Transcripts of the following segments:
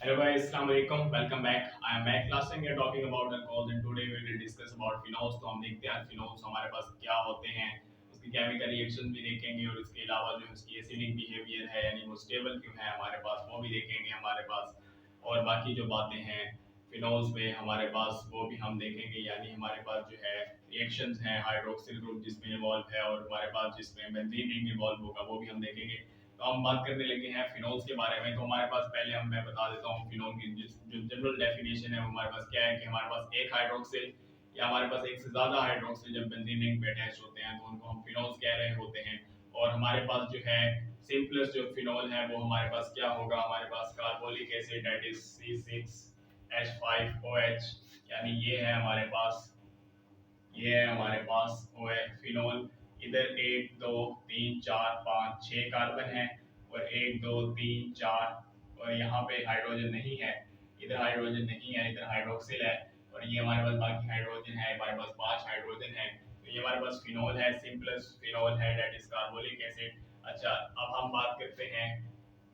Hello guys, Assalamu alaikum. Welcome back. I am Mac. Last time we are talking about alcohol and today we will discuss about phenols. तो हम देखते हैं phenols हमारे पास क्या होते हैं, उसकी केमिकल रिएक्शन भी देखेंगे और इसके अलावा जो है उसकी एसिडिक बिहेवियर है यानी वो स्टेबल क्यों है हमारे पास वो भी देखेंगे हमारे पास। और बाकी जो बातें हैं फिनोल्स में हमारे पास वो भी हम देखेंगे यानी हमारे पास जो है रिएक्शंस हैं हाइड्रोक्सिल ग्रुप जिसमें इन्वॉल्व है और हमारे पास जिसमें बेंजीन रिंग इन्वॉल्व होगा वो भी हम देखेंगे। तो हम बात करने लगे हैं फिनोल्स के बारे में। तो हमारे पास पहले हम मैं बता देता हूँ फिनोल की जो जनरल डेफिनेशन है वो हमारे पास क्या है कि हमारे पास एक हाइड्रोक्सिल या हमारे पास एक से ज्यादा हाइड्रोक्सिल जब बेंजीन रिंग पे अटैच होते हैं तो उनको हम फिनोल्स कह रहे होते हैं। और हमारे पास जो है सिंपलेस्ट जो फिनोल है वो हमारे पास क्या होगा, हमारे पास carbolic acid that is C6H5OH यानी ये है हमारे पास वो है फिनोल। इधर एक दो तीन चार पाँच छः कार्बन है और एक दो तीन चार और यहाँ पे हाइड्रोजन नहीं है, इधर हाइड्रोजन नहीं है, इधर हाइड्रोक्सिल है और ये हमारे पास बाकी हाइड्रोजन है, हमारे पास पांच हाइड्रोजन है। तो ये हमारे पास फिनोल है, सिंपलेस्ट फिनोल है दैट इज कार्बोलिक एसिड। अच्छा, अब हम बात करते हैं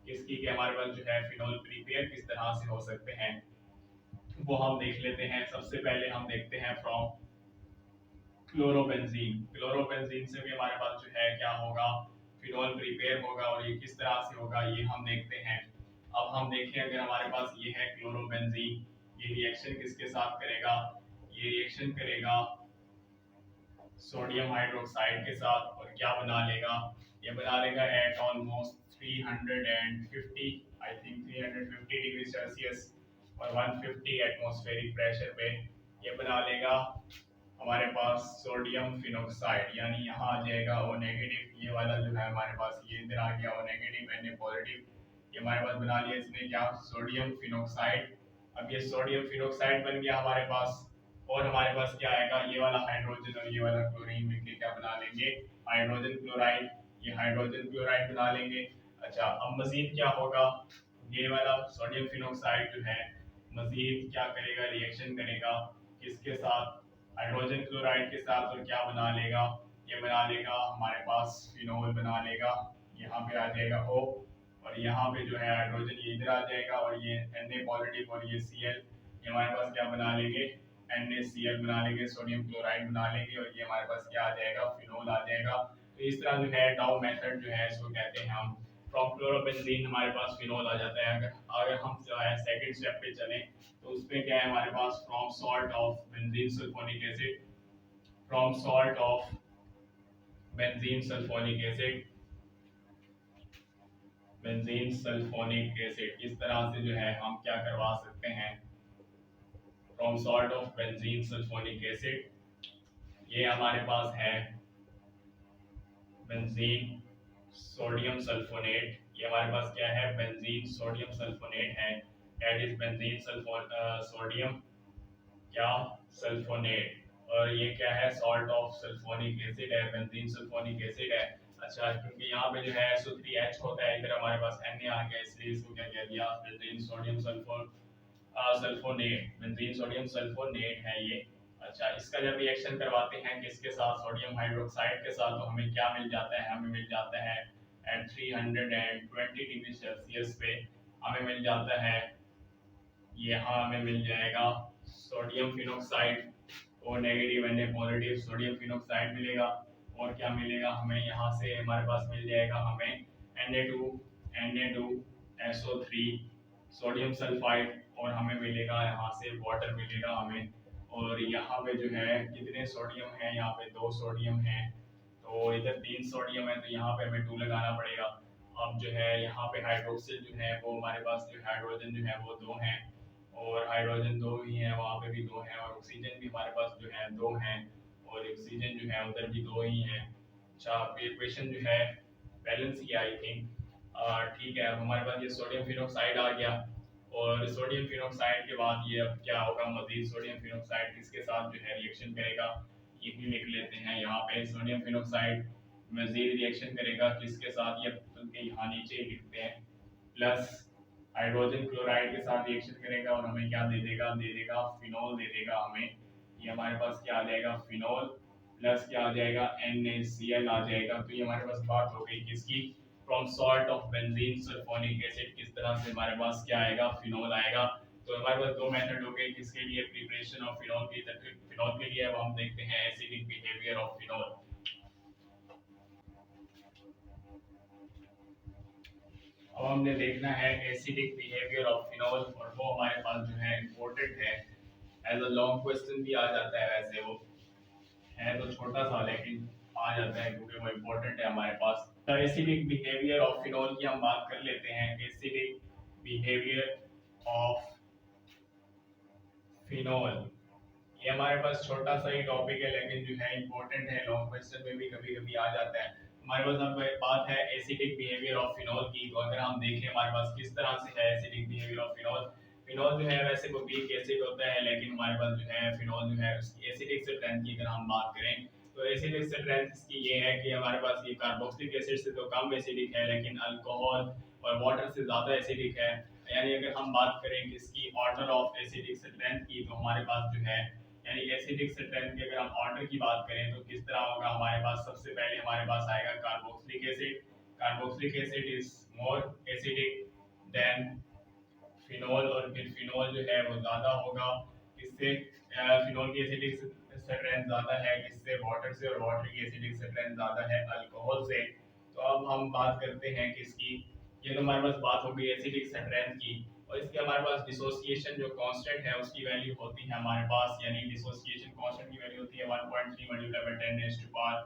किसकी कि हमारे पास जो है फिनोल प्रिपेयर किस तरह से हो सकते हैं वो हम देख लेते हैं। सबसे पहले हम देखते हैं फ्रॉम क्लोरोबेंजीन से भी हमारे पास जो है क्या होगा, फिनोल प्रिपेयर होगा और ये किस तरह से होगा ये हम देखते हैं। अब हम देखें अगर हमारे पास ये है क्लोरोबेंजीन, ये रिएक्शन किसके साथ करेगा, ये रिएक्शन करेगा सोडियम हाइड्रोक्साइड के साथ और क्या बना लेगा, ये बना लेगा eight almost 350 I think 350 degree Celsius और 150 एटमॉस्फेरिक प्रेशर पे ये बना लेगा हमारे पास सोडियम फिनोक्साइड यानी यहाँ आ जाएगा ओ नेगेटिव, ये वाला जो है हमारे पास ये इधर आ गया O negative N A positive. ये हमारे पास बना लिया इसने क्या, सोडियम फिनोक्साइड। अब ये सोडियम फिनोक्साइड बन गया हमारे पास और हमारे पास क्या आएगा, ये वाला हाइड्रोजन और ये वाला क्लोरीन मिलकर क्या बना लेंगे, हाइड्रोजन क्लोराइड। ये हाइड्रोजन क्लोराइड बना लेंगे। अच्छा, अब मजीद क्या होगा, ये वाला सोडियम फिनोक्साइड जो है मजीद क्या करेगा, रिएक्शन करेगा किसके साथ, हाइड्रोजन क्लोराइड के साथ और क्या बना लेगा, ये बना लेगा हमारे पास फिनोल बना लेगा। यहाँ पे आ जाएगा O और यहाँ पे जो है हाइड्रोजन ये इधर आ जाएगा और ये Na पॉजिटिव और ये Cl, ये हमारे पास क्या बना लेंगे, NaCl बना लेंगे, सोडियम क्लोराइड बना लेंगे और ये हमारे पास क्या आ जाएगा, फिनोल आ जाएगा। तो इस तरह जो है डाउ मेथड जो है इसको कहते हैं हम। फ्रॉम क्लोरोबेंजीन हमारे पास फिनोल आ जाता है। अगर अगर हम जो है सेकंड स्टेप पे चलें तो उसमें क्या है हमारे पास, from salt of benzene sulphonic acid, from salt of benzene sulphonic acid, benzene sulphonic acid इस तरह से जो है हम क्या करवा सकते हैं, from salt of benzene sulphonic acid ये हमारे पास है बेंजीन सोडियम सल्फोनेट। ये हमारे पास क्या है, बेंजीन सोडियम सल्फोनेट है, दैट इज बेंजीन सोडियम क्या, सल्फोनेट। और ये क्या है, सॉल्ट ऑफ सल्फोनिक एसिड है, बेंजीन सल्फोनिक एसिड है। अच्छा, क्योंकि यहाँ पे जो है SO3H होता है, इधर हमारे पास Na आ गया इसलिए इसको क्या कह दिया, benzene sodium sulphonate, benzene sodium sulphonate है ये। अच्छा, इसका जब रिएक्शन करवाते हैं किसके साथ, सोडियम हाइड्रोक्साइड के साथ, तो हमें क्या मिल जाता है, हमें मिल जाता है एट 320 डिग्री सेल्सियस पे हमें मिल जाता है, यहाँ हमें मिल जाएगा सोडियम फिनोक्साइड और negative N A positive sodium phenoxide मिलेगा। और क्या मिलेगा हमें, यहाँ से हमारे पास मिल जाएगा हमें Na2SO3 सोडियम सल्फाइड और हमें मिलेगा यहाँ से वाटर मिलेगा हमें। और यहाँ पे जो है कितने सोडियम है, यहाँ पे दो सोडियम है, तो इधर तीन सोडियम है तो यहाँ पे हमें 2 लगाना पड़ेगा। अब जो है यहाँ पे हाइड्रोक्सिल जो है वो हमारे पास जो हाइड्रोजन जो है वो दो हैं और हाइड्रोजन दो ही है, वहाँ पे भी दो हैं और ऑक्सीजन भी हमारे पास जो है दो हैं और ऑक्सीजन जो है उधर भी दो ही हैं। अच्छा, ये इक्वेशन जो है बैलेंस किया आई थिंक। ठीक है, अब हमारे पास ये सोडियम फिनोक्साइड आ गया और सोडियम फिनोक्साइड के बाद ये अब क्या होगा, मजीद सोडियम फिनोक्साइड किसके साथ जो है रिएक्शन करेगा, ये भी लिख लेते हैं यहाँ पे, सोडियम फिनोक्साइड मजीद रिएक्शन करेगा किसके साथ, ये के यहाँ नीचे लिखते हैं, प्लस हाइड्रोजन क्लोराइड के साथ रिएक्शन करेगा और हमें क्या दे देगा फिनोल दे देगा हमें। ये हमारे पास क्या आ जाएगा, फिनोल प्लस क्या आ जाएगा NaCl आ जाएगा। तो ये हमारे पास बात हो गई किसकी, from salt of benzene sulphonic acid, किस तरह से हमारे पास क्या आएगा, फिनोल आएगा। तो हमारे पास दो मेथड हो गए किसके लिए, प्रिपरेशन ऑफ फिनोल की। फिनोल के लिए अब हम देखते हैं एसिडिक बिहेवियर ऑफ फिनोल। अब हमने देखना है एसिडिक बिहेवियर ऑफ फिनोल, और वो हमारे पास जो है इम्पोर्टेंट है, एज अ लॉन्ग क्वेश्चन भी आ जाता है। वैसे वो है तो छोटा सा, लेकिन आ जाता है क्योंकि वो इम्पोर्टेंट है हमारे पास। तो एसिडिक बिहेवियर ऑफ फिनोल की हम बात कर लेते हैं। एसिडिक बिहेवियर ऑफ फिनोल, ये हमारे पास छोटा सा ही टॉपिक है, लेकिन जो है इम्पोर्टेंट है, लॉन्ग क्वेश्चन में भी कभी कभी आ जाता है। हमारे पास अब बात है एसिडिक बिहेवियर ऑफ फिनोल की। तो अगर हम देखें हमारे पास किस तरह से है acidic behaviour of phenol. Phenol जो है वैसे वो वीक एसिड होता है, लेकिन हमारे पास जो है फिनोल जो है उसकी एसिडिक स्ट्रेंथ की अगर हम बात करें तो एसिडिक स्ट्रेंथ इसकी ये है कि हमारे पास ये कार्बोक्सिलिक एसिड से तो कम एसिडिक है, लेकिन अल्कोहल और वाटर से ज़्यादा एसिडिक है। यानी अगर हम बात करें किसकी, ऑर्डर ऑफ एसिडिक स्ट्रेंथ की, तो हमारे पास जो है यानी एसिडिक स्ट्रेंथ की अगर हम ऑर्डर की बात करें तो किस तरह होगा, हमारे पास सबसे पहले हमारे पास आएगा carboxylic acid. Carboxylic acid is more acidic then phenol, और फिर फिनोल जो है वो ज़्यादा होगा किससे, फिनोल की एसिडिक स्ट्रेंथ ज़्यादा है किससे, वाटर से, और वाटर की एसिडिक स्ट्रेंथ ज़्यादा है अल्कोहल से। तो अब हम बात करते हैं किसकी, ये तो हमारे पास बात हो गई एसिडिक स्ट्रेंथ की। और इसके हमारे पास डिसोसिएशन जो कांस्टेंट है उसकी वैल्यू होती है हमारे पास, यानी डिसोसिएशन कांस्टेंट की वैल्यू होती है 1.3 multiply by 10 raise to power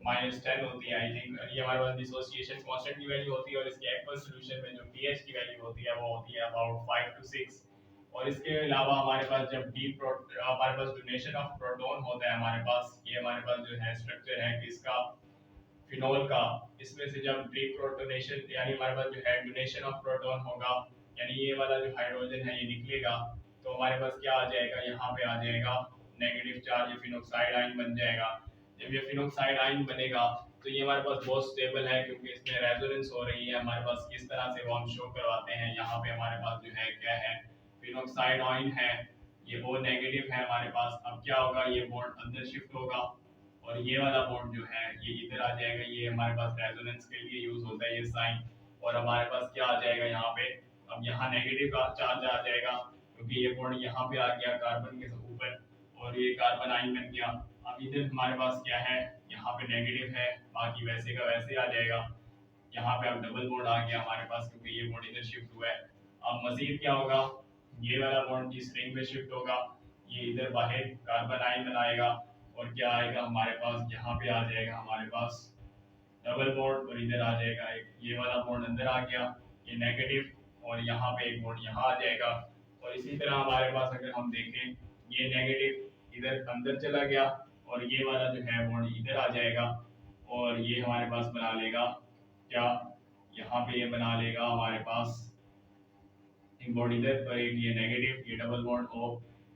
-10 होती है आई थिंक। ये हमारे पास डिसोसिएशन कांस्टेंट की वैल्यू होती है, और इसके एक्वस सॉल्यूशन में जो pH की वैल्यू होती है वो होती है अबाउट 5 to 6। और इसके अलावा हमारे पास जब हमारे पास डोनेशन ऑफ प्रोटॉन होता है हमारे पास, ये हमारे पास जो है स्ट्रक्चर है किसका, फिनोल का। इसमें से जब डीप्रोटोनेशन यानी हमारे पास जो है डोनेशन ऑफ प्रोटॉन होगा, यानी ये वाला जो हाइड्रोजन है ये निकलेगा, तो हमारे पास क्या आ जाएगा, यहाँ पे आ जाएगा नेगेटिव चार्ज, ये फिनोक्साइड आयन बन जाएगा। जब ये फिनोक्साइड आयन बनेगा तो ये हमारे पास बहुत स्टेबल है, क्योंकि इसमें रेजोनेंस हो रही है हमारे पास। किस तरह से वो हम शो करवाते हैं, यहाँ पे हमारे पास जो है क्या है, फिनोक्साइड आयन है, ये ओ नेगेटिव है हमारे पास। अब क्या होगा, ये बॉन्ड अंदर शिफ्ट होगा, और ये वाला बॉन्ड जो है ये इधर आ जाएगा। ये हमारे पास रेजोनेंस के लिए यूज होता है ये साइन। और हमारे पास क्या आ जाएगा यहाँ पे, अब यहाँ नेगेटिव का चार्ज आ जाएगा, क्योंकि ये बॉन्ड यहाँ पे आ गया कार्बन के ऊपर, और ये कार्बन आयन बन गया। अब इधर हमारे पास क्या है, यहाँ पे नेगेटिव है, बाकी वैसे का वैसे आ जाएगा। यहाँ पे अब डबल बॉन्ड आ गया हमारे पास, क्योंकि ये बॉन्ड इधर शिफ्ट हुआ है। अब मजीद क्या होगा, ये वाला बॉन्ड इस रिंग में शिफ्ट होगा, ये इधर बाहर कार्बन आयन बनाएगा, और क्या आएगा हमारे पास, यहाँ पे आ जाएगा हमारे पास डबल बॉन्ड, और इधर आ जाएगा एक ये वाला बॉन्ड अंदर आ गया, ये नेगेटिव, और यहाँ पे एक बॉन्ड यहाँ आ जाएगा। और इसी तरह हमारे पास अगर हम देखें, ये नेगेटिव इधर अंदर चला गया, और ये वाला जो है बॉन्ड इधर आ जाएगा, और ये हमारे पास बना लेगा क्या, यहाँ पे ये बना लेगा हमारे पास एक बॉन्ड इधर, और एक ये नेगेटिव, ये डबल बॉन्ड O।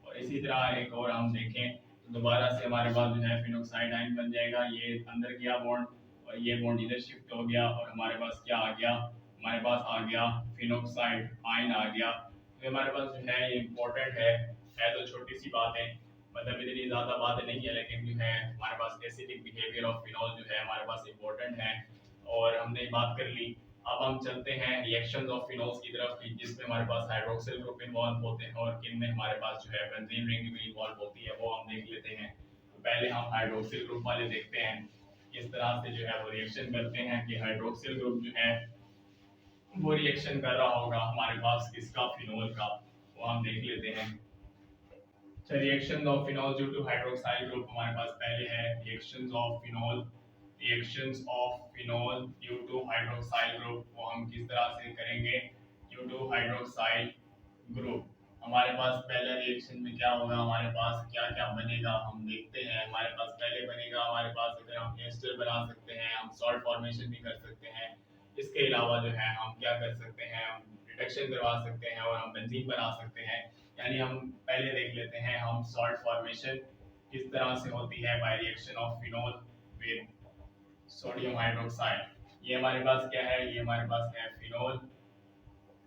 और इसी तरह एक और हम देखें तो दोबारा से हमारे पास जो है फिनोक्साइड आयन बन जाएगा, ये अंदर गया बॉन्ड, और ये बॉन्ड इधर शिफ्ट हो गया, और हमारे पास क्या आ गया, हमारे पास आ गया फिनोक्साइड आयन आ गया। तो हमारे पास जो है ये इम्पोर्टेंट है तो छोटी सी बात है, मतलब इतनी ज़्यादा बातें नहीं है, लेकिन जो है हमारे पास एसिडिक बिहेवियर ऑफ फिनोल जो है हमारे पास इम्पोर्टेंट है, और हमने बात कर ली। अब हम चलते हैं रिएक्शंस ऑफ फिनोल्स की तरफ की, जिसमें हमारे पास हाइड्रोक्सिल ग्रुप इन्वॉल्व होते हैं, और किन में हमारे पास जो है बेंजीन रिंग भी इन्वॉल्व होती है, वो हम देख लेते हैं। तो पहले हम हाइड्रोक्सिल ग्रुप वाले देखते हैं किस तरह से जो है वो रिएक्शन करते हैं, कि हाइड्रोक्सिल ग्रुप जो है वो रिएक्शन कर रहा होगा हमारे पास किसका, फिनोल का, वो हम देख लेते हैं। So reactions of phenol due to hydroxyl group हमारे पास पहले है reactions of phenol due to hydroxyl group, वो हम किस तरह से करेंगे, due to hydroxyl group। हमारे पास पहले रिएक्शन में क्या होगा, हमारे पास क्या क्या बनेगा हम देखते हैं। हमारे पास पहले बनेगा हमारे पास, अगर हम एस्टर बना सकते हैं, हम सॉल्ट फॉर्मेशन भी कर सकते हैं। इसके अलावा जो है हम क्या कर सकते हैं, हम रिडक्शन करवा सकते हैं, और हम बेंजीन बना सकते हैं। यानी हम पहले देख लेते हैं हम सॉल्ट फॉर्मेशन किस तरह से होती है by reaction of phenol with sodium hydroxide. ये हमारे पास क्या है, ये हमारे पास है फिनोल,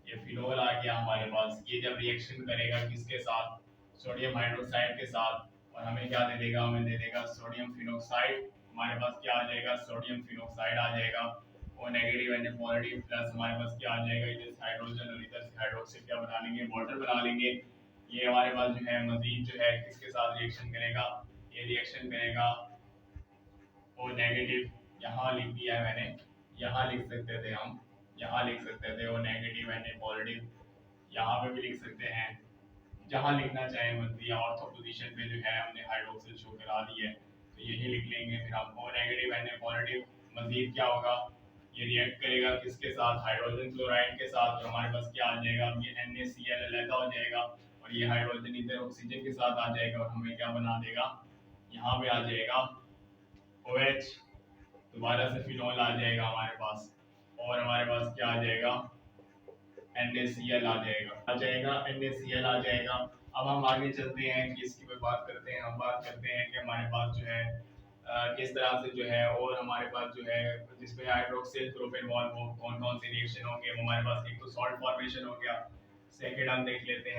ये फिनोल आ गया हमारे पास। ये जब रिएक्शन करेगा किसके साथ, सोडियम हाइड्रोक्साइड के साथ, और हमें क्या दे देगा, हमें दे देगा सोडियम फिनोक्साइड। हमारे पास क्या आ जाएगा, सोडियम फिनोक्साइड आ जाएगा। O negative and positive plus हमारे पास क्या आ जाएगा, इधर से हाइड्रोजन और इधर से हाइड्रोक्सिल क्या बना लेंगे, वाटर बना लेंगे। ये हमारे पास जो है मजीद जो है किसके साथ रिएक्शन करेगा, ये रिएक्शन करेगा ओ नेगेटिव, यहाँ लिख दिया है मैंने, यहाँ लिख सकते थे हम, यहाँ लिख सकते थे ओ नेगेटिव एंड पॉजिटिव, यहाँ पे भी लिख सकते हैं, जहाँ लिखना चाहे मर्जी। ऑर्थो पोजीशन पे जो है हमने हाइड्रोक्सिल शो करा दी है, तो यही लिख लेंगे फिर हम। ओ नेगेटिव एंड पॉजिटिव मजीद क्या होगा, ये रिएक्ट करेगा किसके साथ, हाइड्रोजन क्लोराइड के साथ, तो हमारे पास क्या आ जाएगा, ये NaCl अलग हो जाएगा और ये हाइड्रोजन इधर ऑक्सीजन के साथ आ जाएगा और हमें क्या बना देगा, यहाँ पे आ जाएगा OH, दोबारा से फिनॉल आ जाएगा हमारे पास, और हमारे पास क्या आ जाएगा, NaCl NaCl आ जाएगा। अब हम आगे चलते हैं कि इसकी कोई बात करते हैं, हम बात करते हैं कि हमारे पास जो है किस तरह से जो है, और हमारे पास जो है जिसमें हाइड्रोक्सिल प्रोपेनॉल वो कौन कौन से रिएक्शन होंगे। हमारे पास एक तो सॉल्ट फॉर्मेशन हो गया, सेकेंड हम देख लेते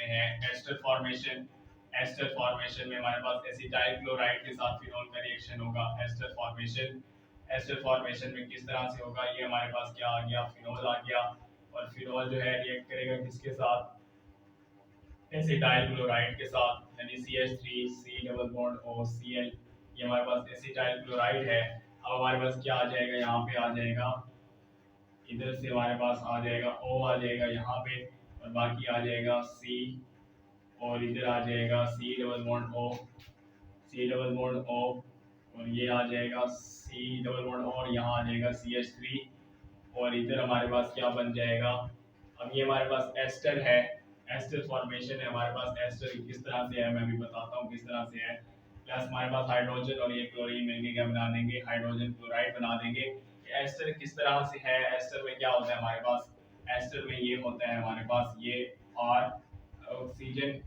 हैं एस्टर फॉर्मेशन। एस्टर फॉर्मेशन में हमारे पास एसिटाइल क्लोराइड के साथ फिनॉल का रिएक्शन होगा, एस्टर फॉर्मेशन। एस्टर फॉर्मेशन में किस तरह से होगा, ये हमारे पास क्या आ गया, फिनॉल आ गया, और फिनॉल जो है रिएक्ट करेगा किसके साथ, एसिटाइल क्लोराइड के साथ, यानी CH3 C double bond OCl, ये हमारे पास एसिटाइल क्लोराइड है। अब हमारे पास क्या आ जाएगा, यहाँ पे आ जाएगा, इधर से हमारे पास आ जाएगा O आ जाएगा यहाँ पे, और बाकी आ जाएगा C, और इधर आ जाएगा C डबल बॉन्ड O, और ये आ जाएगा C डबल बॉन्ड O, और यहाँ आ जाएगा CH3, और इधर हमारे पास क्या बन जाएगा। अब ये हमारे पास एस्टर है, एस्टर फॉर्मेशन है हमारे पास। एस्टर किस तरह से है मैं भी बताता हूँ किस तरह से है। प्लस हमारे पास हाइड्रोजन और ये क्लोरीन मिलके क्या बना देंगे, हाइड्रोजन क्लोराइड बना देंगे। एस्टर किस तरह से है, एस्टर में क्या होता है हमारे पास, एस्टर में ये होता है हमारे पास ये और ऑक्सीजन,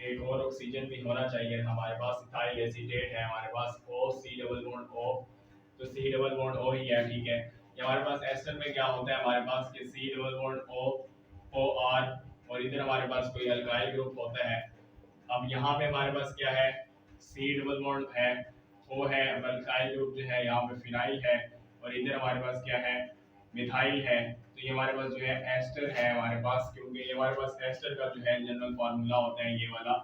एक और ऑक्सीजन भी होना चाहिए हमारे पास, इथाइल एसीटेट है हमारे पास, O C double bond O, तो C डबल बॉन्ड O ही है, ठीक है। ये हमारे पास एस्टर में क्या होता है हमारे पास कि C double bond O OR, और इधर हमारे पास कोई अल्काइल ग्रुप होता है। अब यहाँ पे हमारे पास क्या है, C डबल बॉन्ड है, O है, अल्काइल ग्रुप जो है यहाँ पे फिनाइल है, और इधर हमारे पास क्या है, मिथाइल है। तो ये हमारे पास जो है एस्टर है हमारे पास, क्योंकि ये हमारे पास एस्टर का जो है जनरल फार्मूला होता है ये वाला,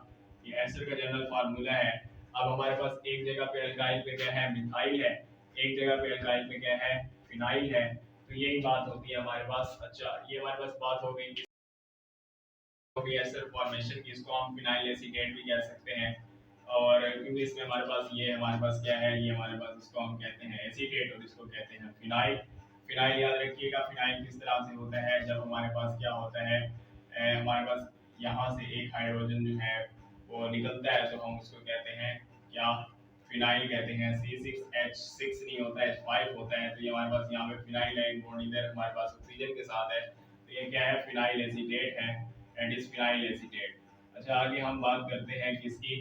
ये एस्टर का जनरल फार्मूला है। अब हमारे पास एक जगह पे अल्काइल पे क्या है, मिथाइल है, एक जगह पे अल्काइल पे क्या है, फिनाइल है, तो यही बात होती है हमारे पास। अच्छा, ये हमारे पास बात हो गई एस्टर फॉर्मेशन की, इसको हम फिनाइल एसीटेट भी कह सकते हैं, और क्योंकि इसमें हमारे पास ये हमारे पास क्या है, ये हमारे पास इसको हम कहते हैं एसीटेट और इसको कहते हैं फिनाइल। फिनाइल याद रखिएगा, फिनाइल किस तरह से होता है, जब हमारे पास क्या होता है, हमारे पास यहाँ से एक हाइड्रोजन जो है वो निकलता है, तो हम उसको कहते हैं क्या, फिनाइल कहते हैं। C6H6 नहीं होता, H5 होता है, तो ये हमारे पास यहाँ पे फिनाइल है, बॉन्ड इधर हमारे पास ऑक्सीजन के साथ है, तो ये क्या है, फिनाइल एसीटेट है, एंड इज फिनाइल एसीटेट। अच्छा, आगे हम बात करते हैं किसकी,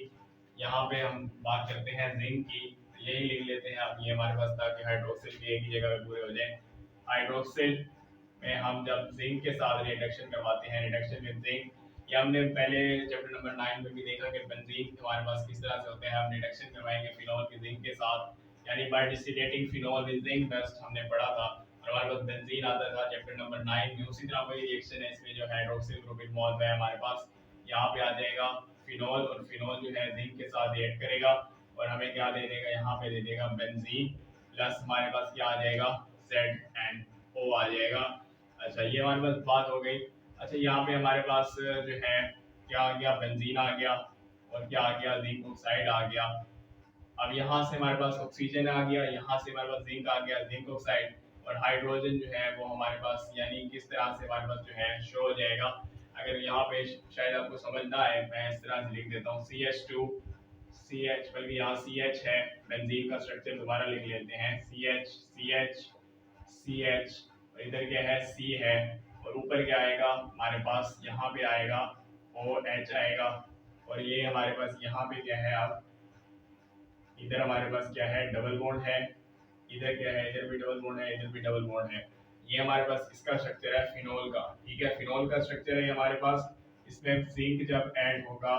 यहाँ पे हम बात करते हैं जिंक की, तो यही लिख लेते हैं अब ये हमारे पास, ताकि हाइड्रोक्सिल भी एक ही जगह पे पूरे हो जाए। हाइड्रोक्सिल में हम जब जिंक के साथ रिडक्शन करवाते हैं, रिडक्शन विद जिंक, ये हमने पहले चैप्टर नंबर 9 में भी देखा कि बेंजीन हमारे पास किस तरह से होते हैं। हम रिडक्शन करवाएंगे फिनॉल के जिंक के साथ, यानी by distillating phenol with zinc best हमने पढ़ा था, और हमारे पास बेंजीन आता था चैप्टर नंबर 9 में। उसी तरह वही रिएक्शन है इसमें, जो हाइड्रोक्सिल प्रोपेनॉल है हमारे पास, यहाँ पे आ जाएगा फिनॉल, और फिनॉल जो है जिंक के साथ रिएक्ट करेगा और हमें क्या दे देगा, यहाँ पे दे देगा बेंजीन, प्लस हमारे पास क्या आ जाएगा, ZnO आ जाएगा। अच्छा, ये हमारे पास बात हो गई। अच्छा, यहाँ पे हमारे पास जो है क्या आ गया, बेंजीन आ गया, और क्या आ गया, जिंक ऑक्साइड आ गया। अब यहाँ से हमारे पास ऑक्सीजन आ गया, यहाँ से हमारे पास जिंक आ गया, जिंक ऑक्साइड, और हाइड्रोजन जो है वो हमारे पास, यानी किस तरह से हमारे पास जो है शो हो जाएगा। अगर यहाँ पे शायद आपको समझ ना आए, मैं इस तरह से लिख देता हूँ, CH2 CH, बल्कि यहाँ CH है, बेंजीन का स्ट्रक्चर दोबारा लिख लेते हैं, CH CH CH, और इधर क्या है, C है, और ऊपर क्या आएगा हमारे पास, यहाँ पे आएगा OH आएगा, और ये हमारे पास यहाँ पे क्या है, अब इधर हमारे पास क्या है, डबल बॉन्ड है, इधर क्या है, इधर भी डबल बॉन्ड है, इधर भी डबल बॉन्ड है। ये हमारे पास इसका स्ट्रक्चर है फिनोल का, ठीक है, फिनोल का स्ट्रक्चर है हमारे पास। इसमें जिंक जब ऐड होगा,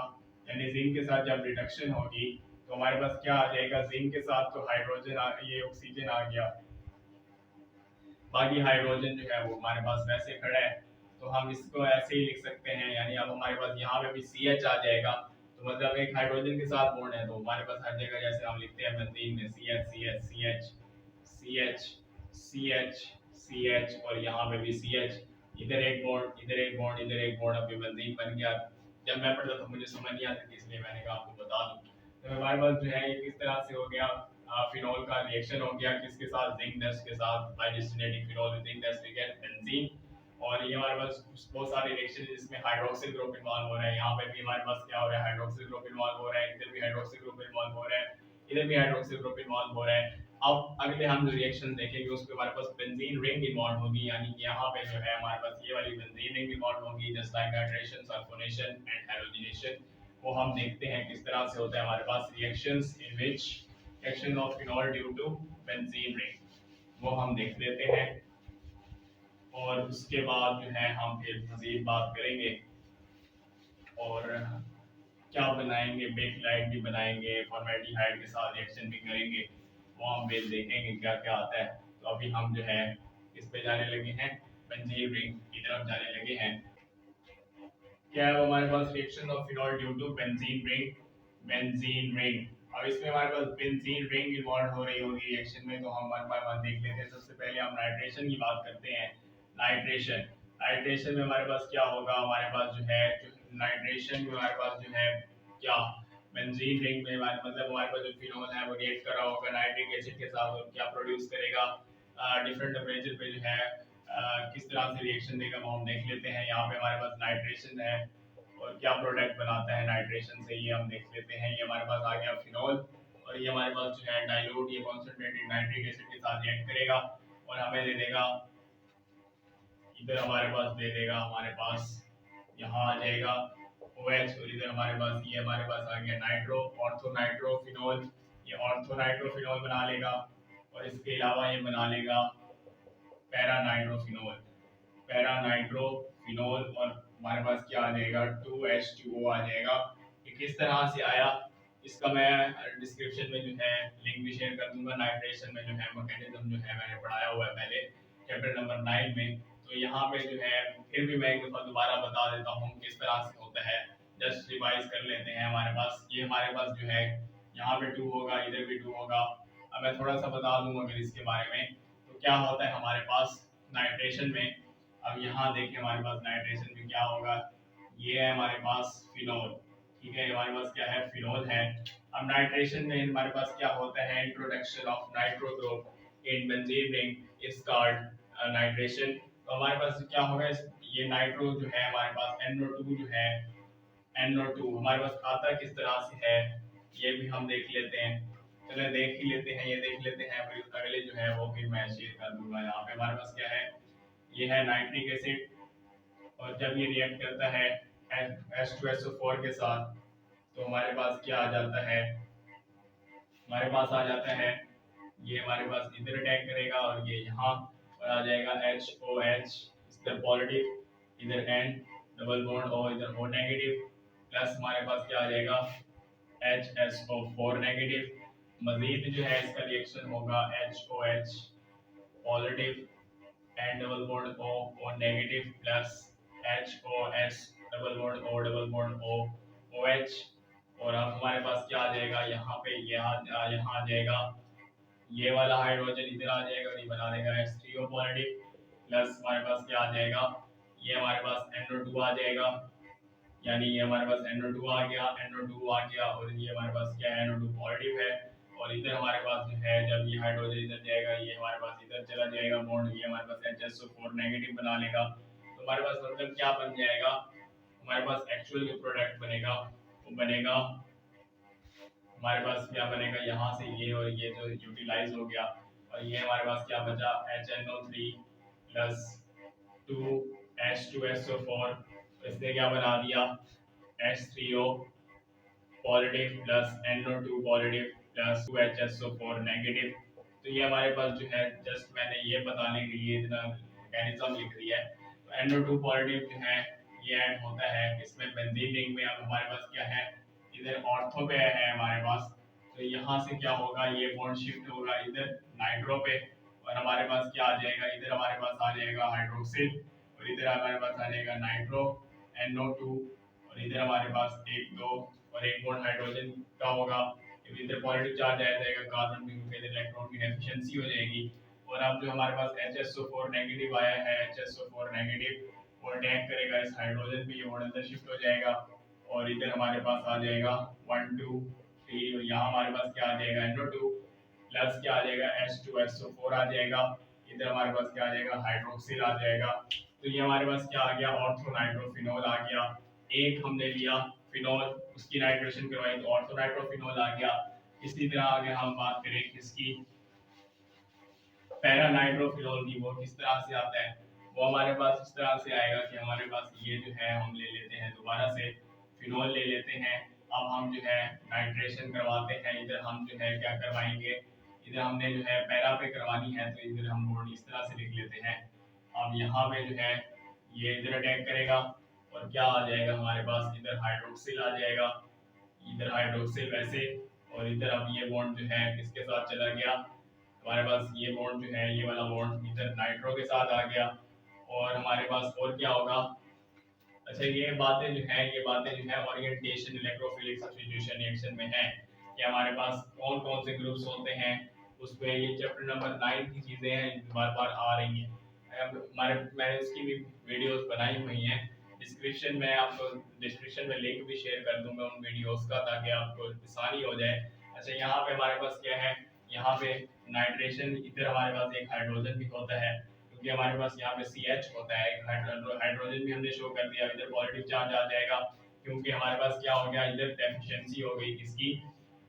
यानी जिंक के साथ जब रिडक्शन होगी, तो हमारे पास क्या आ जाएगा, जिंक के साथ तो हाइड्रोजन ये ऑक्सीजन आ गया, बाकी हाइड्रोजन जो है वो हमारे पास वैसे खड़ा है, तो हम इसको ऐसे ही लिख सकते हैं। यानी अब हमारे पास यहाँ पे भी सी एच आ जाएगा, तो मतलब एक हाइड्रोजन के साथ बॉन्ड है, तो हमारे पास हर जगह जैसे हम लिखते हैं बेंजीन में C H C H C H C H C H C H, और यहाँ पे भी सी एच, इधर एक बॉन्ड इधर एक बॉन्ड इधर एक बॉन्ड, अभी बेंजीन बन गया। जब मैं पढ़ता था मुझे समझ नहीं आती थी, इसलिए मैंने कहा आपको बता दूं। तो हमारे पास जो है ये किस तरह से हो गया, फिनोल का रिएक्शन हो गया किसके साथ, जिंक डस्ट के साथ, by distillating phenol with zinc dust we get benzene. और ये हमारे पास बहुत सारे रिएक्शन है जिसमें हाइड्रोक्सिल ग्रुप इन्वॉल्व हो रहा है। यहाँ पे भी हमारे पास क्या हो रहा है, हाइड्रोक्सिल ग्रुप इन्वॉल्व हो रहा है, इधर भी हाइड्रोक्सिल ग्रुप इन्वॉल्व हो रहा है, इधर भी हाइड्रोक्सिल ग्रुप इन्वॉल्व हो रहा है। अब अगले हम जो रिएक्शन देखेंगे उसमें हमारे पास बेंजीन रिंग इन्वॉल्व होगी, यानी कि यहाँ पे जो है हमारे पास ये वाली बेंजीन रिंग इन्वॉल्व होगी, just like hydration, sulphonation and halogenation. वो हम देखते हैं किस तरह से होता है हमारे पास reactions in which reaction of phenol due to benzene ring, वो हम देख लेते हैं। और उसके बाद जो है हम फिर मजीद बात करेंगे और क्या बनाएंगे, बेकलाइट भी बनाएंगे, फॉर्मेल्डिहाइड के साथ रिएक्शन भी करेंगे, वो हम फिर देखेंगे क्या क्या आता है। तो अभी हम जो है इस पे जाने लगे हैं, बेंजीन रिंग की तरफ जाने लगे हैं। क्या है वो हमारे पास reaction of phenol due to benzene ring, benzene ring. अब इसमें हमारे पास बेंजीन रिंग इन्वॉल्व हो रही होगी रिएक्शन में, तो हम वन बाय वन देख लेते हैं। सबसे पहले हम नाइट्रेशन की बात करते हैं। नाइट्रेशन, नाइट्रेशन में हमारे पास क्या होगा, हमारे पास जो है नाइट्रेशन में हमारे पास जो है क्या, बेंजीन रिंग में हमारे मतलब हमारे पास जो फिनोल है वो रिएक्ट कर रहा होगा नाइट्रिक एसिड के साथ, और क्या प्रोड्यूस करेगा, डिफरेंट टेम्परेचर पे जो है किस तरह से रिएक्शन देगा वो हम देख लेते हैं। यहाँ पे हमारे पास नाइट्रेशन है और क्या प्रोडक्ट बनाता है नाइट्रेशन से, ये हम देख लेते हैं। ये हमारे पास आ गया फिनोल, और ये हमारे पास जो है डाइल्यूट, ये कॉन्सेंट्रेटेड नाइट्रिक एसिड के साथ रिएक्ट करेगा और हमें दे देगा, इधर हमारे पास दे देगा, हमारे पास यहाँ आ जाएगा OH, और इधर हमारे पास ये हमारे पास आ गया नाइट्रो, ऑर्थो नाइट्रोफिनोल, ये ऑर्थो नाइट्रोफिनोल बना लेगा। और इसके अलावा ये बना लेगा पैरा नाइट्रोफिनोल, पैरा नाइट्रोफिनोल, और हमारे पास क्या आ जाएगा 2H2O आ जाएगा। ये किस तरह से आया इसका मैं डिस्क्रिप्शन में जो है लिंक भी शेयर कर दूंगा। नाइट्रेशन में जो है मैकेनिज्म जो है मैंने पढ़ाया हुआ है पहले चैप्टर नंबर 9 में, तो यहाँ पे जो है फिर भी मैं एक दफा दोबारा बता देता हूँ किस तरह से होता है, जस्ट रिवाइज कर लेते हैं। हमारे पास ये हमारे पास जो है यहाँ पे 2 होगा, इधर भी 2 होगा। अब मैं थोड़ा सा बता दूँ अगर इसके बारे में, तो क्या होता है हमारे पास नाइट्रेशन में। अब यहाँ देखिए हमारे पास नाइट्रेशन में क्या होगा, ये है हमारे पास फिनोल, ठीक है, हमारे पास क्या है फिनोल है। अब नाइट्रेशन में हमारे पास क्या होता है, introduction of nitro group in benzene ring is called nitration. तो हमारे पास क्या होगा, ये नाइट्रो जो है हमारे पास NO2 जो है, NO2 हमारे पास आता किस तरह से है, ये भी हम देख लेते हैं। चले देख ही लेते हैं, ये देख लेते हैं, फिर अगले जो है वो फिर मैं शेयर कर दूंगा। यहाँ पे हमारे पास क्या है, ये है नाइट्रिक एसिड, और जब ये रिएक्ट करता है H2SO4 के साथ, तो हमारे पास क्या आ जाता है, हमारे पास आ जाता है, ये हमारे पास इधर अटैक करेगा और ये यहाँ और आ जाएगा HOH, इधर पॉजिटिव, इधर N डबल बॉन्ड O, इधर O नेगेटिव, प्लस हमारे पास क्या आ जाएगा HSO4 नेगेटिव। मजीद जो है इसका रिएक्शन होगा HOH positive, N double bond O, O negative, plus HOS double bond O double bond O, OH। और अब हमारे पास क्या आ जाएगा, यहाँ पे यहाँ आ जाएगा, ये वाला हाइड्रोजन इधर आ जाएगा और ये बना देगा H3O पॉजिटिव, प्लस हमारे पास क्या आ जाएगा, ये हमारे पास NO2 आ जाएगा, यानी ये हमारे पास NO2 आ गया, NO2 आ गया, और ये हमारे पास क्या है NO2 पॉजिटिव है। और इधर हमारे पास जो है जब ये हाइड्रोजन इधर जाएगा, ये हमारे पास इधर चला जाएगा बॉन्ड, ये हमारे पास HSO4 नेगेटिव बना लेगा। तो हमारे पास मतलब क्या बन जाएगा, हमारे पास एक्चुअल जो प्रोडक्ट बनेगा वो बनेगा, हमारे पास क्या बनेगा, यहाँ से ये और ये जो यूटिलाइज हो गया, और ये हमारे पास क्या बचा HNO3 प्लस 2H2SO4, इसने क्या बना दिया H3O positive plus NO2 positive plus 2HSO4 negative. तो ये हमारे पास जो है जस्ट मैंने ये बताने के लिए इतना मैकेनिज्म लिख दिया है। तो NO2 पॉजिटिव जो है ये ऐड होता है इसमें बेंजीन रिंग में। अब हमारे पास क्या है, इधर ऑर्थो पे है हमारे पास, तो यहाँ से क्या होगा, ये बॉन्ड शिफ्ट होगा इधर नाइट्रो पे, और हमारे पास क्या आ जाएगा, इधर हमारे पास आ जाएगा हाइड्रोक्सिल, और इधर हमारे पास आ जाएगा नाइट्रो NO2, और इधर हमारे पास एक दो और एक बॉन्ड हाइड्रोजन का होगा, इधर पॉजिटिव चार्ज आ जाएगा कार्बन में क्योंकि इधर इलेक्ट्रॉन की डेफिशिएंसी हो जाएगी। और अब जो हमारे पास HSO4 नेगेटिव आया है, HSO4 नेगेटिव और अटैक करेगा इस हाइड्रोजन पे, ये बॉन्ड अंदर शिफ्ट हो जाएगा और इधर हमारे पास आ जाएगा 1 2 3, और यहाँ हमारे पास क्या आ जाएगा NO2 प्लस क्या आ जाएगा H2SO4 आ जाएगा, इधर हमारे पास क्या आ जाएगा हाइड्रोक्सिल आ जाएगा। तो ये हमारे पास क्या आ गया, ऑर्थोनाइट्रोफिनॉल आ गया। एक हमने लिया फिनॉल, उसकी नाइट्रेशन करवाई तो ऑर्थोनाइट्रोफिनॉल आ गया। इसी तरह आगे हम बात करें किसकी, पैरा नाइट्रोफिनॉल की, वो किस तरह से आता है, वो हमारे पास इस तरह से आएगा कि हमारे पास ये जो है हम ले लेते हैं दोबारा से फिनॉल ले लेते हैं। अब हम जो है नाइट्रेशन करवाते हैं, इधर हम जो है क्या करवाएंगे, इधर हमने जो है पैरा पे करवानी है तो इधर हम बोर्ड इस तरह से लिख लेते हैं। अब यहाँ पे जो है ये इधर अटैक करेगा और क्या आ जाएगा हमारे पास, इधर हाइड्रोक्सिल आ जाएगा, इधर हाइड्रोक्सिल वैसे, और इधर अब ये बॉन्ड जो है किसके साथ चला गया, हमारे पास ये बॉन्ड जो है ये वाला बॉन्ड इधर नाइट्रो के साथ आ गया। और हमारे पास और क्या होगा, अच्छा ये बातें जो है ये बातें जो है ओरिएंटेशन इलेक्ट्रोफिलिक सब्स्टिट्यूशन रिएक्शन में है कि हमारे पास कौन कौन से ग्रुप्स होते हैं, उसमें ये चैप्टर नंबर 9 की चीजें हैं बार बार आ रही हैं। हमारे मैंने उसकी भी वीडियोस बनाई हुई हैं, डिस्क्रिप्शन में आपको डिस्क्रिप्शन में लिंक भी शेयर कर दूंगा उन वीडियोस का ताकि आपको आसानी हो जाए। अच्छा यहाँ पे हमारे पास क्या है, यहाँ पे नाइट्रेशन, इधर हमारे पास एक हाइड्रोजन भी होता है क्योंकि हमारे पास यहाँ पे CH होता है, एक हाइड्रोजन भी हमने शो कर दिया, इधर पॉजिटिव चार्ज आ जाएगा क्योंकि हमारे पास क्या हो गया, इधर डेफिशिएंसी हो गई किसकी,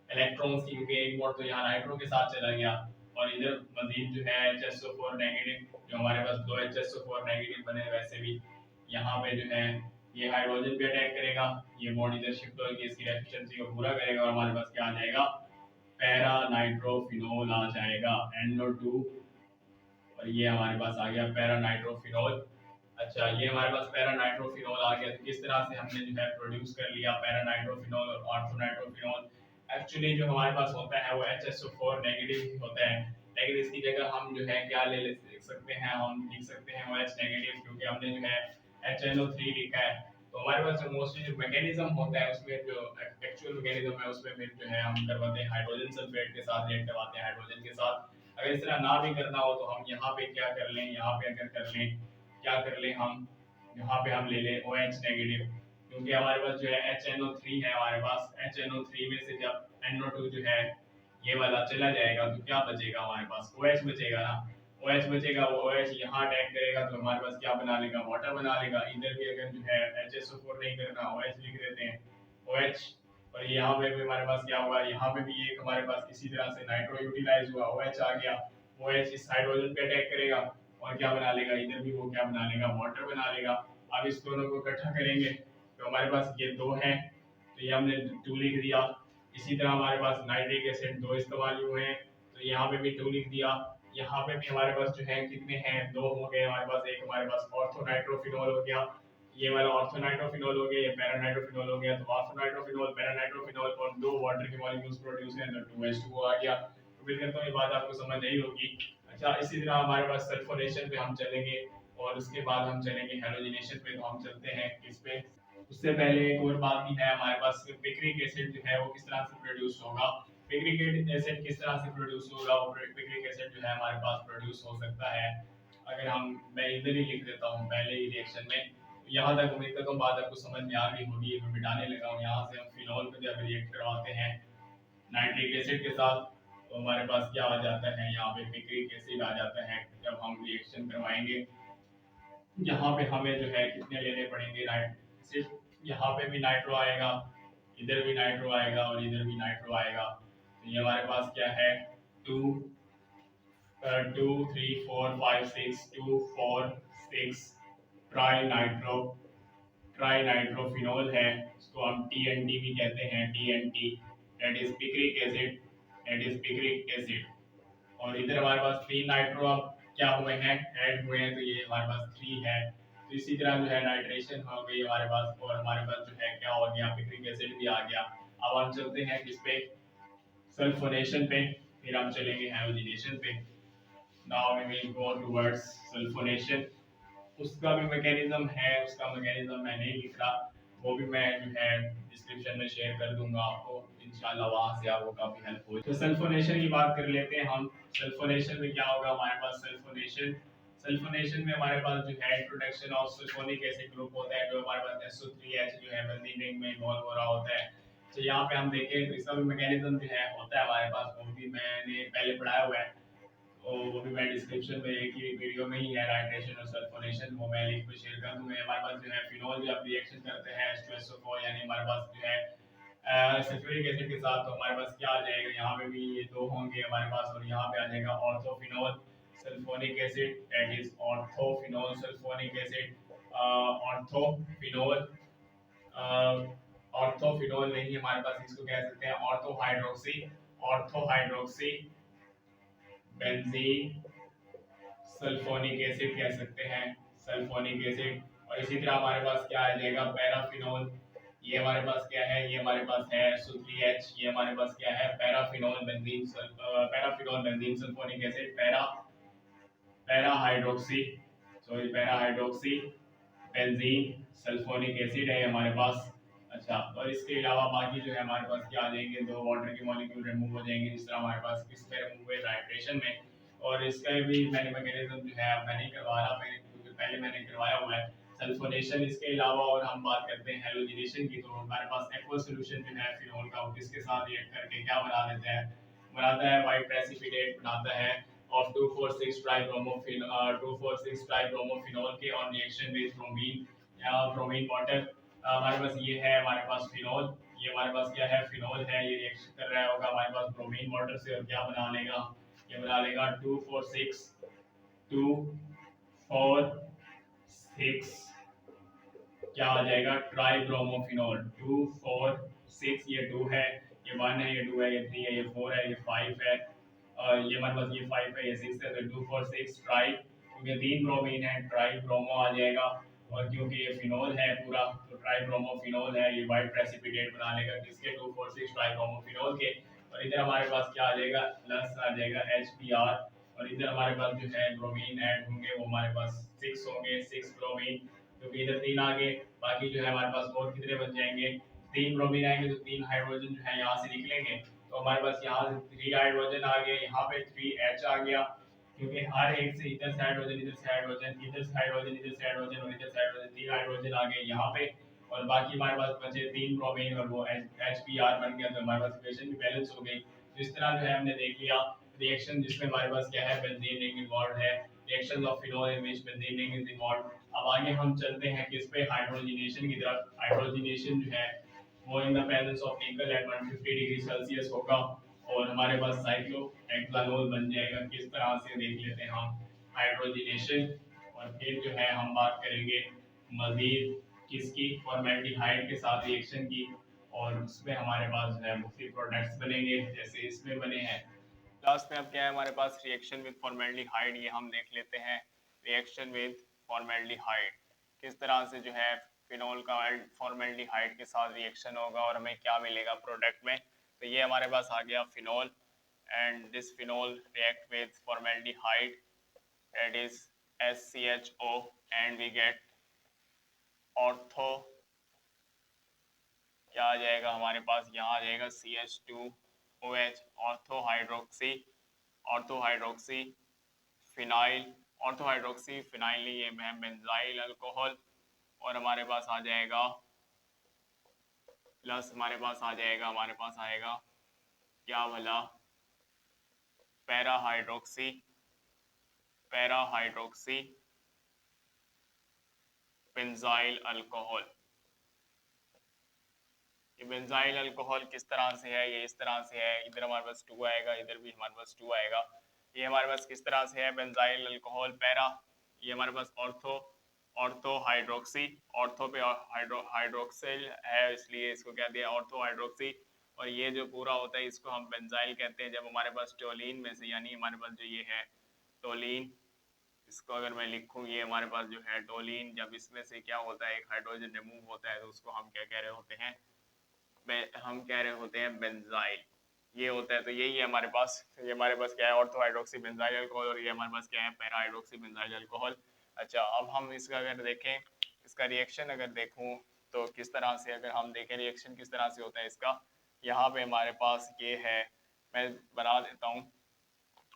इलेक्ट्रॉन्स की, क्योंकि एक बॉन्ड तो यहाँ नाइट्रो के साथ चला गया। और इधर मजीद जो है HSO4 नेगेटिव, जो हमारे पास दो HSO4 नेगेटिव बने वैसे भी यहाँ पे जो है ये हाइड्रोजन पे अटैक करेगा, ये बॉन्ड इधर शिफ्ट होकर इसकी डेफिशिएंसी को पूरा करेगा और हमारे पास क्या आ जाएगा, पैरा नाइट्रोफिनॉल आ जाएगा NO2, और ये हमारे पास आ गया पैरा नाइट्रोफिनॉल। अच्छा ये हमारे पास पैरा नाइट्रोफिनॉल आ गया, तो किस तरह से हमने जो है प्रोड्यूस कर लिया पैरा नाइट्रोफिनॉल और ऑर्थोनाइट्रोफिनॉल। एक्चुअली जो हमारे पास होता है वो HSO4 नेगेटिव होता है, लेकिन इसकी जगह हम जो है क्या लिख सकते हैं, हम लिख सकते हैं OH नेगेटिव क्योंकि हमने जो है HNO3 लिखा है। तो हमारे पास जो मोस्टली जो मैकेनिज्म होता है उसमें जो एक्चुअल मैकेनिज्म है उसमें फिर जो है हम करवाते हैं हाइड्रोजन सल्फेट के साथ रिएक्ट करवाते हैं हाइड्रोजन के साथ। अगर इस तरह ना भी करना हो तो हम यहाँ पे क्या कर लें, यहाँ पे अगर कर लें क्या कर लें, हम यहाँ पे हम ले लें OH नेगेटिव क्योंकि हमारे पास जो है HNO3 है, हमारे पास HNO3 में से जब NO2 जो है ये वाला चला जाएगा तो क्या बचेगा, हमारे पास OH बचेगा ना, OH बचेगा, वो OH यहाँ अटैक करेगा तो हमारे पास क्या बना लेगा, वाटर बना लेगा। इधर भी अगर जो है HSO4 नहीं करना OH लिख देते हैं OH, और यहाँ पे भी हमारे पास क्या होगा, यहाँ पे भी एक हमारे पास इसी तरह से नाइट्रो यूटिलाइज हुआ OH आ गया, OH इस हाइड्रोजन पे अटैक करेगा और क्या बना लेगा, इधर भी वो क्या बना लेगा, वाटर बना लेगा। अब इस दोनों को इकट्ठा करेंगे तो हमारे पास ये दो है तो ये हमने 2 लिख दिया। इसी तरह हमारे पास नाइट्रिक एसिड 2 इस्तेमाल हुए हैं तो यहाँ पे भी 2 लिख दिया। यहाँ पे भी हमारे पास जो है कितने हैं, 2 हो गए हमारे पास, एक हमारे पास ऑर्थोनाइट्रोफिनॉल हो गया, ये वाला ऑर्थोनाइट्रोफिनॉल हो गया, ये पैरानाइट्रोफिनॉल हो गया। तो ऑर्थोनाइट्रोफिनॉल पैरानाइट्रोफिनॉल और 2 वाटर के मॉलिक्यूल्स प्रोड्यूस हैं तो 2H2O आ गया। उम्मीद करता हूँ ये बात आपको समझ आई होगी। अच्छा इसी तरह हमारे पास सल्फोनेशन पे हम चलेंगे और उसके बाद हम चलेंगे हेलोजिनेशन पे। तो हम चलते हैं किस पे, उससे पहले एक और बात भी है हमारे पास, पिक्रिक एसिड जो है वो किस तरह से प्रोड्यूस होगा, पिक्रिक एसिड किस तरह से प्रोड्यूस होगा, वो पिक्रिक एसिड जो है हमारे पास प्रोड्यूस हो सकता है अगर हम, मैं इधर ही लिख देता हूँ पहले ही रिएक्शन में। यहाँ तक उम्मीद करता हूँ बात आपको समझ में आ गई होगी, मैं मिटाने लगा हूँ। यहाँ से हम फिनॉल को जब रिएक्ट करवाते हैं नाइट्रिक एसिड के साथ तो हमारे पास क्या आ जाता है, यहाँ पे पिक्रिक एसिड आ जाता है। जब हम रिएक्शन करवाएंगे यहाँ पे हमें जो है कितने लेने पड़ेंगे, सिर्फ यहाँ पे भी नाइट्रो आएगा, इधर भी नाइट्रो आएगा और इधर भी नाइट्रो आएगा। तो ये हमारे पास क्या है, 2 2 3 4 5 6 2 4 6 ट्राई नाइट्रोफिनॉल है, इसको हम TNT भी कहते हैं, TNT that is picric acid, that is picric acid. और इधर हमारे पास 3 नाइट्रो अब क्या हुए हैं, ऐड हुए हैं, तो ये हमारे पास 3 है। तो इसी तरह जो है नाइट्रेशन हो गई हमारे पास और हमारे पास जो है क्या हो गया, पिक्रिक एसिड भी आ गया। अब हम चलते हैं किस पे, सल्फोनेशन पे, फिर हम चलेंगे हेलोजिनेशन पे। Now we will go towards sulphonation. उसका भी मैकेनिज्म है, उसका मैकेनिज्म मैं नहीं लिख रहा, वो भी मैं जो है डिस्क्रिप्शन में शेयर कर दूंगा आपको, इंशाल्लाह वहां से आपको काफी हेल्प हो। तो सल्फोनेशन की बात कर लेते हैं हम। सल्फोनेशन में क्या होगा हमारे पास, सल्फोनेशन में हमारे पास जो है introduction of sulphonic acid group होता है, जो हमारे पास SO3H जो है बेंजीन रिंग में इन्वॉल्व हो रहा होता है। तो यहाँ पे हम देखें तो इसका भी मैकेनिज्म जो है होता है हमारे पास, वो भी मैंने पहले पढ़ाया हुआ है, तो वो भी मैं डिस्क्रिप्शन में एक ही वीडियो में ही है, नाइट्रेशन और सल्फोनेशन, वो मैं लिंक पे शेयर कर दूंगा। हमारे पास जो है फिनोल जब रिएक्शन करते हैं H2SO4, यानी हमारे पास जो है सल्फ्यूरिक एसिड के साथ, तो हमारे पास क्या आ जाएगा, यहाँ पे भी ये दो होंगे हमारे पास, और यहाँ पे आ जाएगा orthophenol sulphonic acid, that is orthophenol sulphonic acid. Orthophenol orthophenol नहीं, हमारे पास इसको कह सकते हैं orthohydroxy, orthohydroxy benzene sulphonic acid कह सकते हैं, सल्फोनिक एसिड। और इसी तरह हमारे पास क्या आ जाएगा, पैराफिनोल, ये हमारे पास क्या है, ये हमारे पास है SO3H, ये हमारे पास क्या है, paraphenol benzene sulphonic acid, parahydroxy, sorry parahydroxy benzene sulphonic acid है हमारे पास। अच्छा, और इसके अलावा बाकी जो है हमारे पास क्या आ जाएंगे, दो वाटर के मॉलिक्यूल रिमूव हो जाएंगे, जिस तरह हमारे पास किसमें रिमूव हुए, नाइट्रेशन में। और इसका भी मैंने मैकेनिज्म जो है मैं नहीं करवा रहा, मैंने क्योंकि पहले मैंने करवाया हुआ है सल्फोनेशन। इसके अलावा और हम बात करते हैं हेलोजिनेशन की, तो हमारे पास एक्वा सोल्यूशन जो है फिनोल का, किसके साथ रिएक्ट करके क्या बना देता है, बनाता है वाइट प्रेसिपिटेट बनाता है of 2,4,6 tribromophene 2,4,6 tribromophene के on reaction with bromine bromine water. हमारे पास ये है, हमारे पास फिनोल, ये हमारे पास क्या है, फिनोल है, ये रिएक्शन कर रहा होगा हमारे पास ब्रोमीन वाटर से, और क्या बना लेगा, ये बना लेगा 2,4,6 क्या आ जाएगा, ट्राइब्रोमोफिनोल 2,4,6, ये 2 है, ये 1 है, ये 2 है, ये 3 है, ये 4 है, ये 5 है, ये हमारे पास ये 5 है, ये 6 है, तो 2,4,6 ट्राई, क्योंकि 3 ब्रोमीन है, ट्राई ब्रोमो आ जाएगा। और क्योंकि ये फिनोल है पूरा, तो ट्राई ब्रोमोफिनोल है, ये वाइट प्रेसिपिटेट बना लेगा किसके, 2,4,6 ट्राई ब्रोमोफिनोल के। और इधर हमारे पास क्या आ जाएगा, प्लस आ जाएगा HBr, और इधर हमारे पास जो है ब्रोमीन ऐड होंगे, वो हमारे पास 6 होंगे, 6 ब्रोमीन, क्योंकि इधर 3 आ गए। बाकी जो है हमारे पास और कितने बन जाएंगे, 3 ब्रोमीन आएंगे, तो 3 हाइड्रोजन जो है यहाँ से निकलेंगे, तो हमारे पास यहाँ से 3 हाइड्रोजन आ गए, यहाँ पे 3H आ गया, क्योंकि हर एक से इधर से हाइड्रोजन, इधर से हाइड्रोजन, इधर से हाइड्रोजन, इधर से हाइड्रोजन, और इधर से हाइड्रोजन, 3 हाइड्रोजन आ गए यहाँ पे। और बाकी हमारे पास बचे 3 ब्रोमीन, और वो HBr बन गया, तो हमारे पास इक्वेशन भी बैलेंस हो गई। तो इस तरह जो है हमने देख लिया रिएक्शन जिसमें हमारे पास क्या है, बेंजीन रिंग इन्वॉल्व है, reactions of phenol in which benzene ring is involve. अब आगे हम चलते हैं किस पे, हाइड्रोजिनेशन की तरफ। हाइड्रोजिनेशन जो है वो in the presence of nickel at 150 degree Celsius होगा, और हमारे पास साइक्लोहेक्सानोल बन जाएगा। किस तरह से देख लेते हैं हम हाइड्रोजिनेशन, और फिर जो है हम बात करेंगे मजीद किसकी, फॉर्मेल्डिहाइड के साथ रिएक्शन की, और उसमें हमारे पास जो है मुख्तलिफ प्रोडक्ट्स बनेंगे जैसे इसमें बने हैं। लास्ट में अब क्या है हमारे पास, रिएक्शन विद फॉर्मेल्डिहाइड, ये हम देख लेते हैं। रिएक्शन विद फॉर्मेल्डिहाइड, किस तरह से जो है फिनोल का फॉर्मेल्डिहाइड के साथ रिएक्शन होगा और हमें क्या मिलेगा प्रोडक्ट में। तो ये हमारे पास आ गया phenol, and this phenol react with formaldehyde, that is SCHO, and we get ortho, क्या आ जाएगा हमारे पास, यहाँ आ जाएगा CH2OH, ऑर्थोहाइड्रोक्सी, ऑर्थोहाइड्रोक्सी फिनाइल, ऑर्थोहाइड्रोक्सी फिनाइल, ये है बेंजाइल अल्कोहल। और हमारे पास आ जाएगा प्लस, हमारे पास आ जाएगा, हमारे पास आएगा क्या भला, पैराहाइड्रोक्सी, पैराहाइड्रोक्सी बेंजाइल अल्कोहल। ये बेंजाइल अल्कोहल किस तरह से है, ये इस तरह से है, इधर हमारे पास 2 आएगा, इधर भी हमारे पास 2 आएगा। ये हमारे पास किस तरह से है, बेंजाइल अल्कोहल पैरा, ये हमारे पास ऑर्थो, ऑर्थो हाइड्रोक्सी, ऑर्थो पे हाइड्रोक्सिल है इसलिए इसको क्या दिया ऑर्थो हाइड्रोक्सी। और ये जो पूरा होता है इसको हम बेंजाइल कहते हैं। जब हमारे पास टोलिन में से, यानी हमारे पास जो ये है टोलिन, इसको अगर मैं लिखूं, ये हमारे पास जो है टोलिन, जब इसमें से क्या होता है, एक हाइड्रोजन रिमूव होता है, तो उसको हम क्या कह रहे होते हैं, हम कह रहे होते हैं बेंजाइल। ये होता है। तो यही है हमारे पास। तो ये हमारे पास क्या है, ऑर्थो हाइड्रोक्सी बेंजाइल अल्कोहल, और ये हमारे पास क्या है, पैरा हाइड्रोक्सी बेंजाइल अल्कोहल। अच्छा, अब हम इसका अगर देखें, इसका रिएक्शन अगर देखूं तो किस तरह से, अगर हम देखें रिएक्शन किस तरह से होता है इसका, यहाँ पे हमारे पास ये है, मैं बना देता हूँ,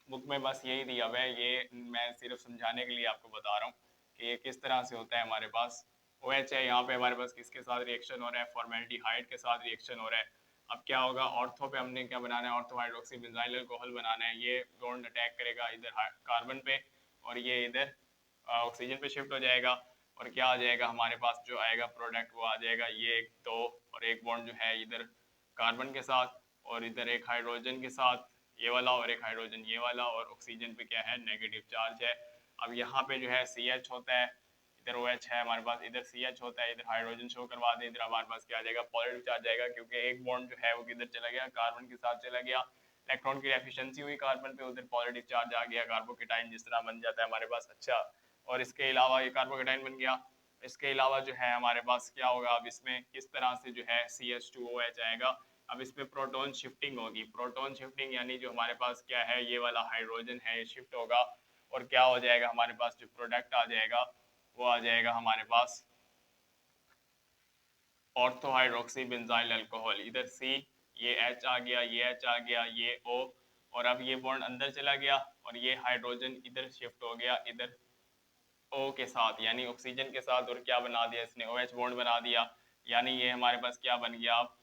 बुक में बस यही दिया हुआ है, ये मैं सिर्फ समझाने के लिए आपको बता रहा हूँ कि ये किस तरह से होता है। हमारे पास OH है, यहाँ पे हमारे पास किसके साथ रिएक्शन हो रहा है, फॉर्मेल्डिहाइड के साथ रिएक्शन हो रहा है। अब क्या होगा, ऑर्थो पे हमने क्या बनाना है, ऑर्थो हाइड्रोक्सी बेंजाइल अल्कोहल बनाना है। ये बॉन्ड अटैक करेगा इधर कार्बन पे, और ये इधर ऑक्सीजन पे शिफ्ट हो जाएगा, और क्या आ जाएगा हमारे पास, जो आएगा प्रोडक्ट वो आ जाएगा ये एक दो, और एक बॉन्ड जो है इधर कार्बन के साथ, और इधर एक हाइड्रोजन के साथ ये वाला, और एक हाइड्रोजन ये वाला, और ऑक्सीजन पे क्या है, नेगेटिव चार्ज है। अब यहाँ पे जो है CH होता है, इधर OH है हमारे पास, इधर CH होता है, इधर हाइड्रोजन शो करवा दे, इधर हमारे पास क्या आ जाएगा, पॉजिटिव चार्ज आएगा, क्योंकि एक बॉन्ड जो है वो किधर चला गया, कार्बन के साथ चला गया, इलेक्ट्रॉन की डेफिशिएंसी हुई कार्बन पे, उधर पॉजिटिव चार्ज आ गया, कार्बोकेटाइन जिस तरह बन जाता है हमारे पास। अच्छा, और इसके अलावा ये कार्बोकेटाइन बन गया। इसके अलावा जो है हमारे पास क्या होगा, अब इसमें किस तरह से जो है CH2OH आएगा। अब इसमें प्रोटॉन शिफ्टिंग होगी, प्रोटॉन शिफ्टिंग यानी जो हमारे पास क्या है, ये वाला हाइड्रोजन है ये शिफ्ट होगा, और क्या हो जाएगा हमारे पास, जो प्रोडक्ट आ जाएगा वो आ जाएगा हमारे पास ऑर्थो हाइड्रोक्सी बेंजाइल अल्कोहल। इधर C, ये H आ गया, ये H आ गया, ये O, और अब ये बॉन्ड अंदर चला गया, और ये हाइड्रोजन इधर शिफ्ट हो गया, इधर O के साथ, यानी ऑक्सीजन के साथ, और क्या बना दिया इसने, OH बॉन्ड बना दिया। यानी ये हमारे पास क्या बन गया, अब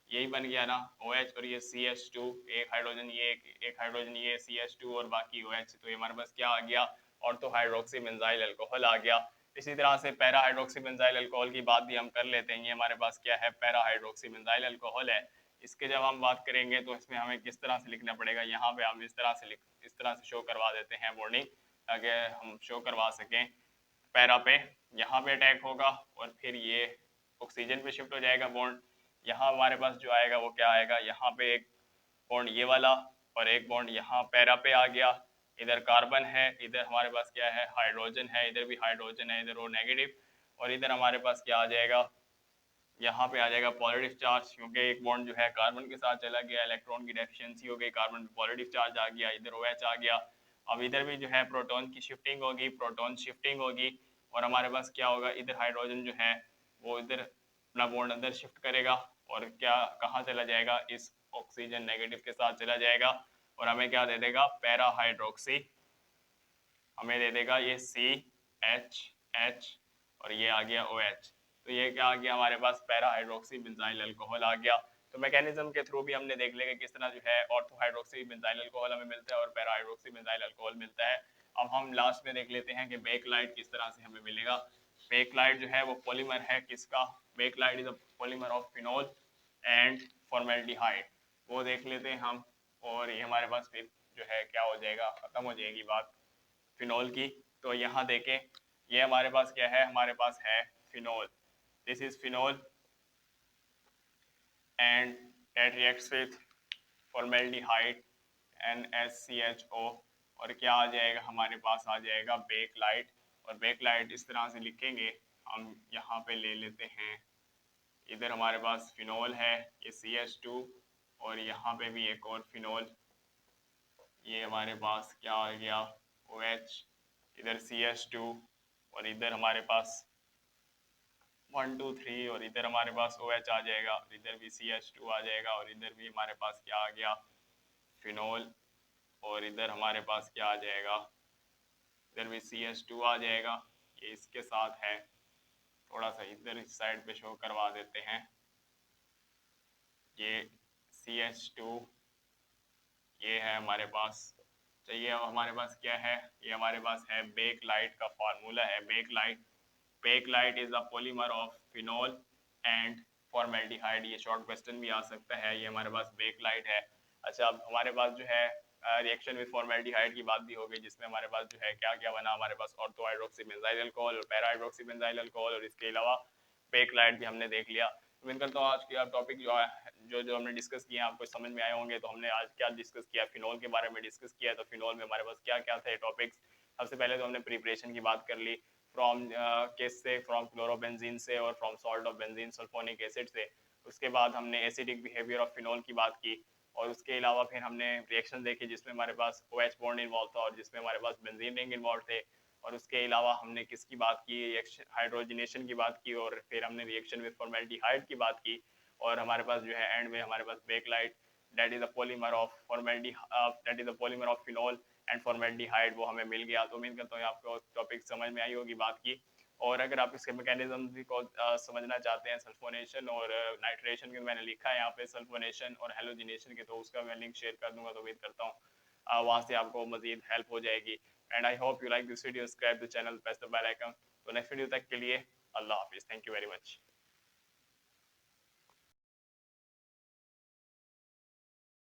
यही बन गया ना, OH और ये CH2, एक हाइड्रोजन ये, एक हाइड्रोजन ये, CH2 और बाकी OH। तो ये हमारे पास क्या आ गया, ऑर्थो हाइड्रोक्सी बेंजाइल अल्कोहल आ गया। इसी तरह से पैरा हाइड्रोक्सी बेंजाइल अल्कोहल की बात भी हम कर लेते हैं। ये हमारे पास क्या है, पैरा हाइड्रोक्सी बेंजाइल अल्कोहल है। इसके जब हम बात करेंगे तो इसमें हमें किस तरह से लिखना पड़ेगा, यहाँ पे हम इस तरह से इस तरह से शो करवा देते हैं बॉन्डिंग, ताकि हम शो करवा सकें। पैरा पे यहाँ पे अटैक होगा, और फिर ये ऑक्सीजन पे शिफ्ट हो जाएगा बॉन्ड। यहाँ हमारे पास जो आएगा वो क्या आएगा, यहाँ पे एक बॉन्ड ये वाला, और एक बॉन्ड यहाँ पैरा पे आ गया, इधर कार्बन है, इधर हमारे पास क्या है, हाइड्रोजन है, इधर भी हाइड्रोजन है, इधर वो नेगेटिव, और इधर हमारे पास क्या आ जाएगा, यहाँ पे आ जाएगा पॉजिटिव चार्ज, क्योंकि एक बॉन्ड जो है कार्बन के साथ चला गया, इलेक्ट्रॉन की डेफिशिएंसी हो गई, कार्बन पे पॉजिटिव चार्ज आ गया, इधर OH आ गया। अब इधर भी जो है प्रोटॉन की शिफ्टिंग होगी, प्रोटॉन शिफ्टिंग होगी, और हमारे पास क्या होगा, इधर हाइड्रोजन जो है वो इधर अपना बॉन्ड अंदर शिफ्ट करेगा, और क्या कहाँ चला जाएगा, इस ऑक्सीजन नेगेटिव के साथ चला जाएगा, और हमें क्या दे देगा, पैरा हाइड्रोक्सी, हमें दे देगा ये CH, और ये आ गया OH। तो ये क्या आ गया हमारे पास, पैरा हाइड्रोक्सी बेंजाइल अल्कोहल आ गया। तो मैकेनिज्म के थ्रू भी हमने देख लिया कि किस तरह जो है ऑर्थो हाइड्रोक्सी बेंजाइल अल्कोहल हमें मिलता है, और पैरा हाइड्रोक्सी बेंजाइल अल्कोहल मिलता है। अब हम लास्ट में देख लेते हैं कि बेकलाइट किस तरह से हमें मिलेगा। बेकलाइट जो है वो पॉलीमर है किसका, Bakelite is a polymer of phenol and formaldehyde, वो देख लेते हैं हम। और ये हमारे पास फिर जो है क्या हो जाएगा, खत्म हो जाएगी बात फिनोल की। तो यहाँ देखें, ये हमारे पास क्या है, हमारे पास है phenol, this is phenol, and that reacts with formaldehyde NaCHO, और क्या आ जाएगा हमारे पास, आ जाएगा बेकलाइट। और बेकलाइट इस तरह से लिखेंगे, हम यहाँ पे ले लेते हैं, इधर हमारे पास फिनोल है, ये CH2, और यहाँ पे भी एक और फिनोल, ये हमारे पास क्या आ गया, OH, इधर CH2, और इधर हमारे पास 1 2 3, और इधर हमारे पास OH आ जाएगा, और इधर भी CH2 आ जाएगा, और इधर भी हमारे पास क्या आ गया, फिनोल, और इधर हमारे पास क्या आ जाएगा, इधर भी CH2 आ जाएगा। ये इसके साथ है, थोड़ा सा इधर इस साइड पे शो करवा देते हैं, ये CH2 ये है हमारे पास। चाहिए अब हमारे पास क्या है, ये हमारे पास है बेकलाइट का फार्मूला है, Bakelite, Bakelite is a polymer of phenol and formaldehyde. ये शॉर्ट क्वेश्चन भी आ सकता है, ये हमारे पास बेकलाइट है। अच्छा, अब हमारे पास जो है रिएक्शन विद फॉर्मेल्डिहाइड की बात भी हो गई, जिसमें हमारे पास जो है क्या क्या बना, हमारे पास ऑर्थो हाइड्रोक्सी बेंजाइल अल्कोहल और पैरा हाइड्रोक्सी बेंजाइल अल्कोहल, और इसके अलावा बेकलाइट भी हमने देख लिया। उम्मीद करता हूँ आज की टॉपिक जो है, जो हमने डिस्कस किया आपको समझ में आए होंगे। तो हमने आज क्या डिस्कस किया, फिनोल के बारे में डिस्कस किया। तो फिनोल में हमारे पास क्या क्या थे टॉपिक्स, सबसे पहले तो हमने प्रिपरेशन की बात कर ली, फ्रॉम किस से, फ्रॉम क्लोरोबेंजीन से, और from salt of benzene sulphonic acid से। उसके बाद हमने एसिडिक बिहेवियर ऑफ फिनोल की बात की, और उसके अलावा फिर हमने रिएक्शन देखी जिसमें हमारे पास OH बॉन्ड इन्वॉल्व था और जिसमें हमारे पास बेंजीन रिंग इन्वॉल्व थे। और उसके अलावा हमने किसकी बात की, हाइड्रोजनेशन की बात की, और फिर हमने रिएक्शन विद फॉर्मेल्डिहाइड की बात की। और हमारे पास जो है एंड में हमारे पास Bakelite, that is a polymer of that is a polymer of phenol and formaldehyde, वो हमें मिल गया। तो उम्मीद करता हूँ आपको टॉपिक समझ में आई होगी बात की। और अगर आप इसके मैकेनिज्म को समझना चाहते हैं सल्फोनेशन और नाइट्रेशन के, मैंने लिखा है यहाँ पे सल्फोनेशन और हेलोजिनेशन के, तो उसका मैं लिंक शेयर कर दूंगा। तो उम्मीद करता हूँ वहाँ से आपको मजीद हेल्प हो जाएगी। And I hope you like this video, subscribe the channel, press the bell icon. तो नेक्स्ट वीडियो तक के लिए अल्लाह हाफिज़, थैंक यू वेरी मच।